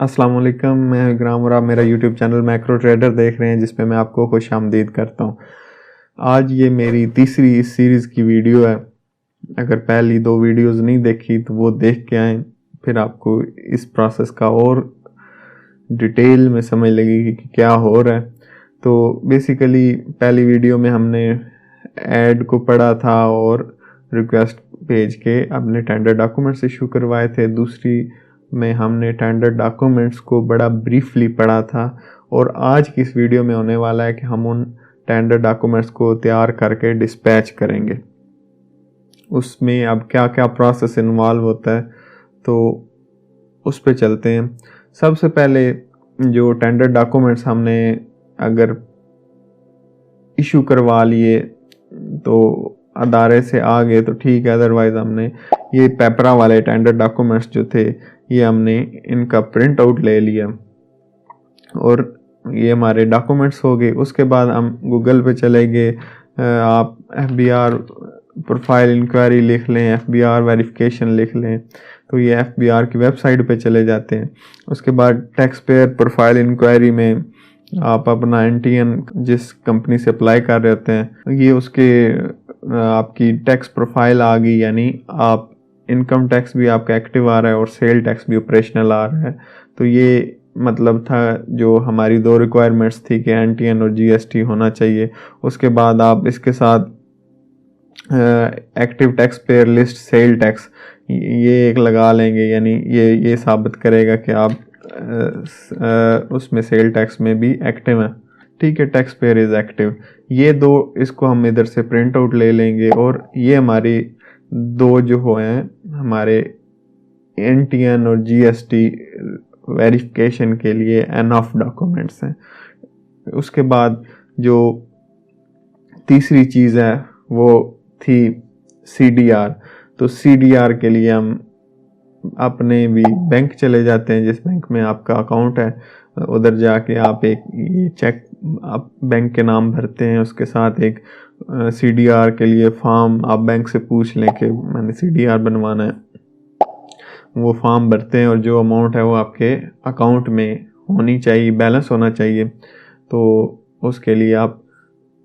अस्सलाम वालेकुम, मैं इकराम और आप मेरा यूट्यूब चैनल मैक्रो ट्रेडर देख रहे हैं जिस पे मैं आपको खुशामदीद करता हूँ। आज ये मेरी तीसरी इस सीरीज़ की वीडियो है। अगर पहली दो वीडियोस नहीं देखी तो वो देख के आएँ, फिर आपको इस प्रोसेस का और डिटेल में समझ लगेगी कि क्या हो रहा है। तो बेसिकली पहली वीडियो में हमने ऐड को पढ़ा था और रिक्वेस्ट भेज के अपने टेंडर डॉक्यूमेंट्स इशू करवाए थे। दूसरी में हमने टेंडर डॉक्यूमेंट्स को बड़ा ब्रीफली पढ़ा था और आज की इस वीडियो में होने वाला है कि हम उन टेंडर डॉक्यूमेंट्स को तैयार करके डिस्पैच करेंगे। उसमें अब क्या क्या प्रोसेस इन्वॉल्व होता है तो उस पे चलते हैं। सबसे पहले जो टेंडर डॉक्यूमेंट्स हमने अगर इशू करवा लिए तो अदारे से आ गए तो ठीक है, अदरवाइज़ हमने ये पेपरा वाले टेंडर डॉक्यूमेंट्स जो थे ये हमने इनका प्रिंट आउट ले लिया और ये हमारे डॉक्यूमेंट्स हो गए। उसके बाद हम गूगल पे चले गए, आप FBR प्रोफाइल इंक्वायरी लिख लें, FBR वेरिफिकेशन लिख लें तो ये FBR की वेबसाइट पे चले जाते हैं। उसके बाद टैक्स पेयर प्रोफाइल इंक्वायरी में आप अपना NTN जिस कंपनी से अप्लाई कर रहे होते हैं ये उसके आपकी टैक्स प्रोफाइल आ गई, यानी आप इनकम टैक्स भी आपका एक्टिव आ रहा है और सेल टैक्स भी ऑपरेशनल आ रहा है। तो ये मतलब था जो हमारी दो रिक्वायरमेंट्स थी कि NTN और GST होना चाहिए। उसके बाद आप इसके साथ active tax payer list sale tax ये एक लगा लेंगे, यानी ये साबित करेगा कि आप उसमें सेल टैक्स में भी एक्टिव हैं। ठीक है, टैक्स पेयर इज़ एक्टिव। ये दो इसको हम इधर से प्रिंट आउट ले लेंगे और ये हमारी दो जो हो हैं हमारे NTN और GST वेरिफिकेशन के लिए एनफ डॉक्यूमेंट्स हैं। उसके बाद जो तीसरी चीज़ है वो थी CDR। तो CDR के लिए हम अपने भी बैंक चले जाते हैं, जिस बैंक में आपका अकाउंट है उधर जाके आप एक ये चेक आप बैंक के नाम भरते हैं, उसके साथ एक CDR के लिए फॉर्म आप बैंक से पूछ लें कि मैंने CDR बनवाना है, वो फॉर्म भरते हैं और जो अमाउंट है वो आपके अकाउंट में होनी चाहिए, बैलेंस होना चाहिए। तो उसके लिए आप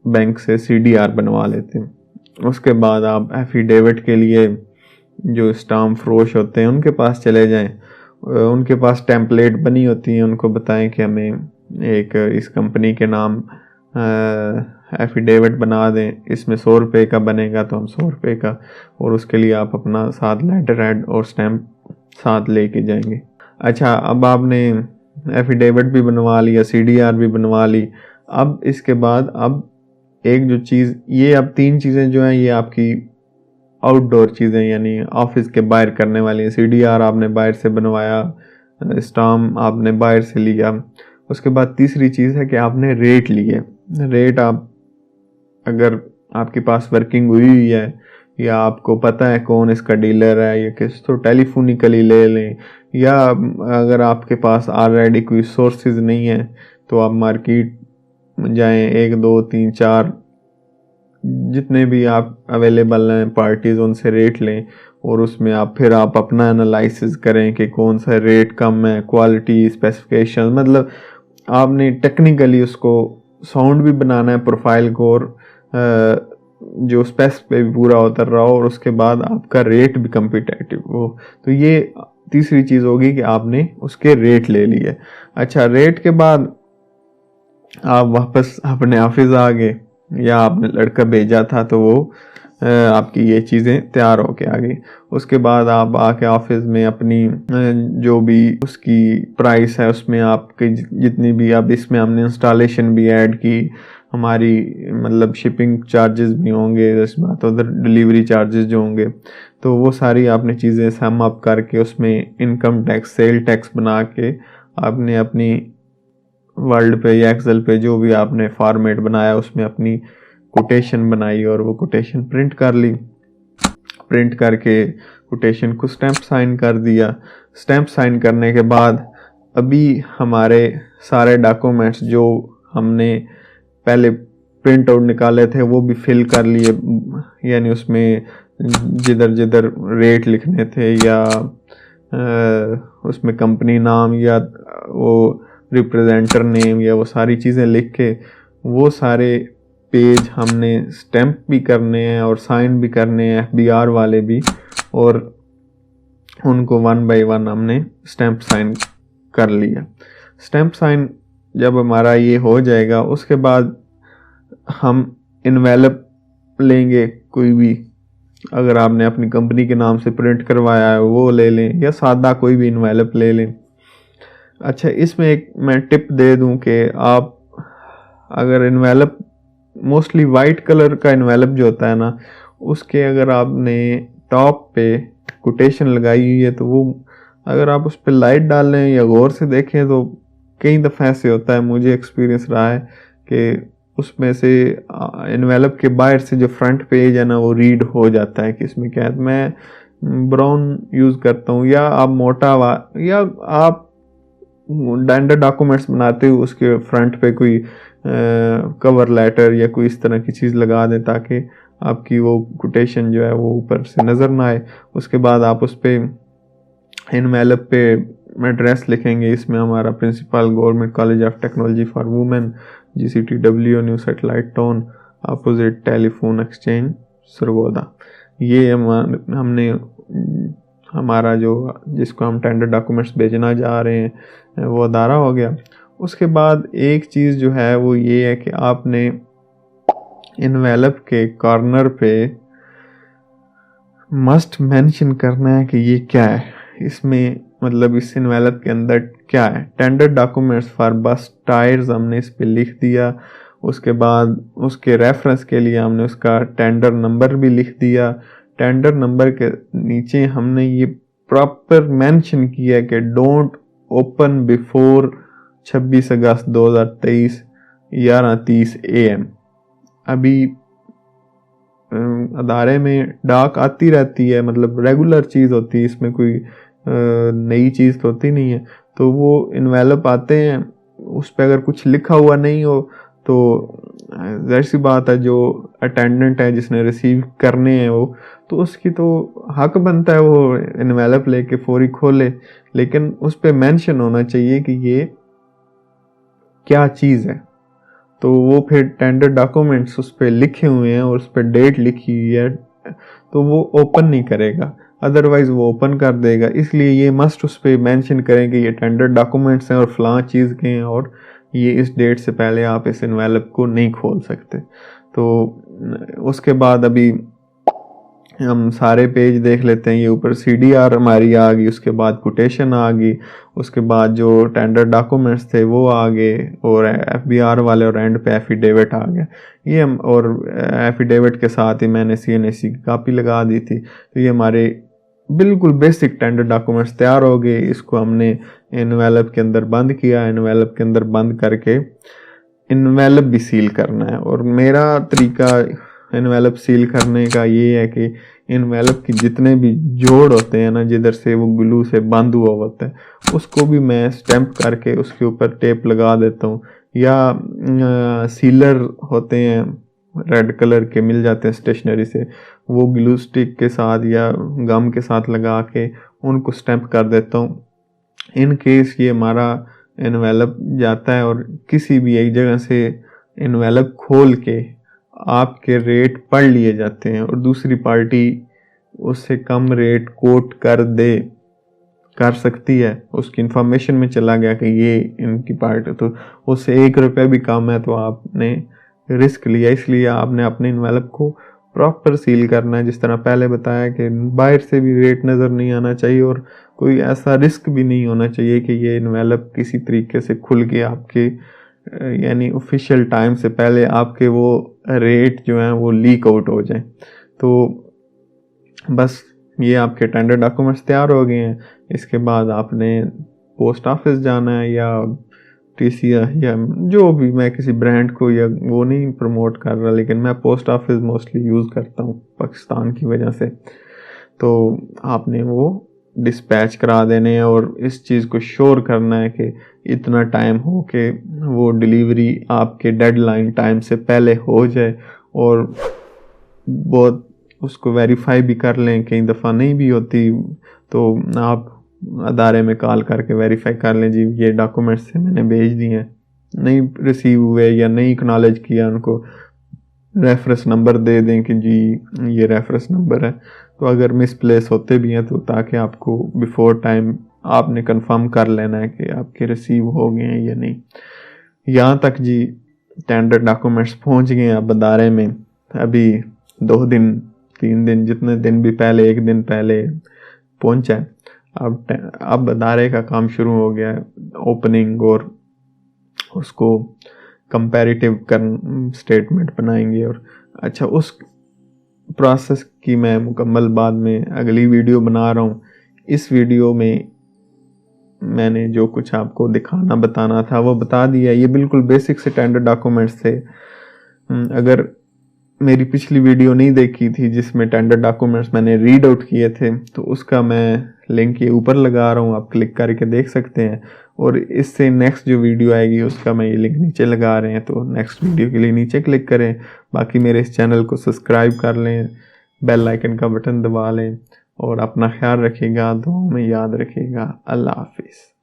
बैंक से CDR बनवा लेते हैं। उसके बाद आप एफिडेविट के लिए जो स्टाम्प फरोश होते हैं उनके पास चले जाएं, उनके पास टेम्पलेट बनी होती हैं, उनको बताएं कि हमें एक इस कंपनी के नाम एफिडेविट बना दें, इसमें 100 रुपये का बनेगा तो हम 100 रुपये का, और उसके लिए आप अपना साथ लेटर हेड और स्टैम्प साथ लेके जाएंगे। अच्छा, अब आपने एफिडेविट भी बनवा लिया, CDR भी बनवा ली। अब इसके बाद अब एक जो चीज़, ये अब तीन चीज़ें जो हैं ये आपकी आउटडोर चीज़ें यानी ऑफिस के बाहर करने वाली हैं। CDR आपने बाहर से बनवाया, स्टाम्प आपने बाहर से लिया। उसके बाद तीसरी चीज़ है कि आपने रेट लिए। रेट आप अगर आपके पास वर्किंग हुई है या आपको पता है कौन इसका डीलर है या किस, तो टेलीफोनिकली ले लें, या अगर आपके पास ऑलरेडी कोई सोर्सेज नहीं है तो आप मार्केट जाएं, 1 2 3 4 जितने भी आप अवेलेबल हैं पार्टीज उनसे रेट लें और उसमें आप अपना एनालिसिस करें कि कौन सा रेट कम है, क्वालिटी स्पेसिफिकेशन, मतलब आपने टेक्निकली उसको साउंड भी बनाना है प्रोफाइल को और जो स्पेस पे भी पूरा उतर रहा हो और उसके बाद आपका रेट भी कम्पिटेटिव हो। तो ये तीसरी चीज़ होगी कि आपने उसके रेट ले लिए। अच्छा, रेट के बाद आप वापस अपने ऑफिस आ गए या आपने लड़का भेजा था तो वो आपकी ये चीज़ें तैयार होके आ गई। उसके बाद आप आके ऑफिस में अपनी जो भी उसकी प्राइस है उसमें आपकी जितनी भी, अब इसमें हमने इंस्टॉलेशन भी ऐड की, हमारी मतलब शिपिंग चार्जेस भी होंगे, इस बात उधर डिलीवरी चार्जेस जो होंगे, तो वो सारी आपने चीज़ें सम अप करके उसमें इनकम टैक्स सेल टैक्स बना के आपने अपनी वर्ल्ड पे या एक्सेल पे जो भी आपने फॉर्मेट बनाया उसमें अपनी कोटेशन बनाई और वो कोटेशन प्रिंट कर ली। प्रिंट करके कोटेशन को स्टैंप साइन कर दिया। स्टैंप साइन करने के बाद अभी हमारे सारे डॉक्यूमेंट्स जो हमने पहले प्रिंट आउट निकाले थे वो भी फिल कर लिए, यानी उसमें जिधर जिधर रेट लिखने थे या उसमें कंपनी नाम या वो रिप्रेजेंटर नेम या वो सारी चीज़ें लिख के वो सारे पेज हमने स्टैम्प भी करने हैं और साइन भी करने हैं, FBR वाले भी, और उनको 1 बाय 1 हमने स्टैम्प साइन कर लिया। स्टैम्प साइन जब हमारा ये हो जाएगा, उसके बाद हम इन्वेलप लेंगे कोई भी, अगर आपने अपनी कंपनी के नाम से प्रिंट करवाया है वो ले लें, या सादा कोई भी इन्वेलप ले लें। अच्छा, इसमें एक मैं टिप दे दूं कि आप अगर इन्वेलप मोस्टली वाइट कलर का इन्वेलप जो होता है ना, उसके अगर आपने टॉप पे कोटेशन लगाई हुई है तो वो अगर आप उस पर लाइट डालें या गौर से देखें तो कई दफ़ा ऐसे होता है, मुझे एक्सपीरियंस रहा है कि उसमें से इन्वेलप के बाहर से जो फ्रंट पेज है ना वो रीड हो जाता है कि इसमें क्या है। मैं ब्राउन यूज़ करता हूँ, या आप मोटा या आप स्टैंडर्ड डॉक्यूमेंट्स बनाते हो उसके फ्रंट पे कोई कवर लेटर या कोई इस तरह की चीज़ लगा दें ताकि आपकी वो कोटेशन जो है वो ऊपर से नज़र ना आए। उसके बाद आप उस पर इन्वेलप पे एड्रेस लिखेंगे, इसमें हमारा principal government college of technology for women, GCTW, new satellite town, opposite telephone exchange, Sargodha. ये हमने हमारा जो जिसको हम टेंडर डॉक्यूमेंट्स भेजना जा रहे हैं वो अदारा हो गया। उसके बाद एक चीज़ जो है वो ये है कि आपने इन्वेलप के कॉर्नर पे मस्ट मेंशन करना है कि ये क्या है, इसमें मतलब इस इन्वेलप के अंदर क्या है। टेंडर डॉक्यूमेंट्स फॉर बस टायर्स हमने इस पे लिख दिया। उसके बाद उसके रेफरेंस के लिए हमने उसका टेंडर नंबर भी लिख दिया। टेंडर नंबर के नीचे हमने ये प्रॉपर मेंशन किया कि don't open before 26 August 2023 11:30 AM। अभी अदारे में डाक आती रहती है, मतलब रेगुलर चीज़ होती है, इसमें कोई नई चीज़ तो होती नहीं है। तो वो इन्वेलप आते हैं, उस पर अगर कुछ लिखा हुआ नहीं हो तो जाहिर सी बात है जो अटेंडेंट है जिसने रिसीव करने हैं वो तो उसकी तो हक बनता है वो इन्वेलप लेके फौरी खोले, लेकिन उस पर मेंशन होना चाहिए कि ये क्या चीज़ है। तो वो फिर टेंडर डॉक्यूमेंट्स उस पर लिखे हुए हैं और उस पर डेट लिखी हुई है तो वो ओपन नहीं करेगा, अदरवाइज वो ओपन कर देगा। इसलिए ये मस्ट उस पर मेंशन करें कि ये टेंडर डॉक्यूमेंट्स हैं और फलां चीज़ के हैं और ये इस डेट से पहले आप इस इन्वेलप को नहीं खोल सकते। तो उसके बाद अभी हम सारे पेज देख लेते हैं। ये ऊपर CDR हमारी आ गई, उसके बाद कोटेशन आ गई, उसके बाद जो टेंडर डॉक्यूमेंट्स थे वो आ गए और FBR वाले, और एंड पे एफिडेविट आ गया। ये हम और एफिडेविट के साथ ही मैंने CNAC की कॉपी लगा दी थी। तो ये हमारे बिल्कुल बेसिक टेंडर डॉक्यूमेंट्स तैयार हो गए। इसको हमने इन्वेलप के अंदर बंद किया, इन्वेलप के अंदर बंद करके इन्वेलप भी सील करना है। और मेरा तरीका इन्वेलप सील करने का ये है कि इन्वेलप की जितने भी जोड़ होते हैं ना, जिधर से वो ग्लू से बंद हुआ होता है, उसको भी मैं स्टैंप करके उसके ऊपर टेप लगा देता हूँ। या सीलर होते हैं रेड कलर के, मिल जाते हैं स्टेशनरी से, वो ग्लू स्टिक के साथ या गम के साथ लगा के उनको स्टैंप कर देता हूँ। इन केस ये हमारा इन्वेलप जाता है और किसी भी एक जगह से इन्वेलप खोल के आपके रेट पढ़ लिए जाते हैं और दूसरी पार्टी उससे कम रेट कोट कर सकती है, उसकी इंफॉर्मेशन में चला गया कि ये इनकी पार्टी, तो उससे 1 रुपया भी कम है तो आपने रिस्क लिया। इसलिए आपने अपने इन्वेलप को प्रॉपर सील करना है, जिस तरह पहले बताया कि बाहर से भी रेट नज़र नहीं आना चाहिए और कोई ऐसा रिस्क भी नहीं होना चाहिए कि ये इन्वेलप किसी तरीके से खुल के आपके यानी ऑफिशियल टाइम से पहले आपके वो रेट जो हैं वो लीक आउट हो जाए। तो बस ये आपके टेंडर डॉक्यूमेंट्स तैयार हो गए हैं। इसके बाद आपने पोस्ट ऑफिस जाना है या TCS या जो भी, मैं किसी ब्रांड को या वो नहीं प्रमोट कर रहा, लेकिन मैं पोस्ट ऑफिस मोस्टली यूज़ करता हूँ पाकिस्तान की वजह से। तो आपने वो डिस्पैच करा देने हैं और इस चीज़ को श्योर करना है कि इतना टाइम हो कि वो डिलीवरी आपके डेडलाइन टाइम से पहले हो जाए, और बहुत उसको वेरीफाई भी कर लें, कई दफ़ा नहीं भी होती तो आप अदारे में कॉल करके वेरीफाई कर लें जी ये डॉक्यूमेंट्स से मैंने भेज दिए हैं, नहीं रिसीव हुए या नहीं एक्नॉलेज किया, उनको रेफरेंस नंबर दे दें कि जी ये रेफरेंस नंबर है। तो अगर मिसप्लेस होते भी हैं तो ताकि आपको बिफोर टाइम आपने कंफर्म कर लेना है कि आपके रिसीव हो गए हैं या नहीं। यहाँ तक जी टेंडर डॉक्यूमेंट्स पहुँच गए हैं अब अदारे में। अभी 2 दिन 3 दिन जितने दिन भी पहले, 1 दिन पहले पहुँचा है। अब अदारे का काम शुरू हो गया है, ओपनिंग और उसको कंपैरेटिव कर स्टेटमेंट बनाएंगे। और अच्छा उस प्रोसेस की मैं मुकम्मल बाद में अगली वीडियो बना रहा हूँ। इस वीडियो में मैंने जो कुछ आपको दिखाना बताना था वो बता दिया। ये बिल्कुल बेसिक से टेंडर डॉक्यूमेंट्स थे। अगर मेरी पिछली वीडियो नहीं देखी थी जिसमें टेंडर डॉक्यूमेंट्स मैंने रीड आउट किए थे तो उसका मैं लिंक ये ऊपर लगा रहा हूँ, आप क्लिक करके देख सकते हैं। और इससे नेक्स्ट जो वीडियो आएगी उसका मैं ये लिंक नीचे लगा रहे हैं, तो नेक्स्ट वीडियो के लिए नीचे क्लिक करें। बाकी मेरे इस चैनल को सब्सक्राइब कर लें, बेल आइकन का बटन दबा लें और अपना ख्याल रखिएगा, दुआओं में याद रखिएगा। अल्लाह हाफिज़।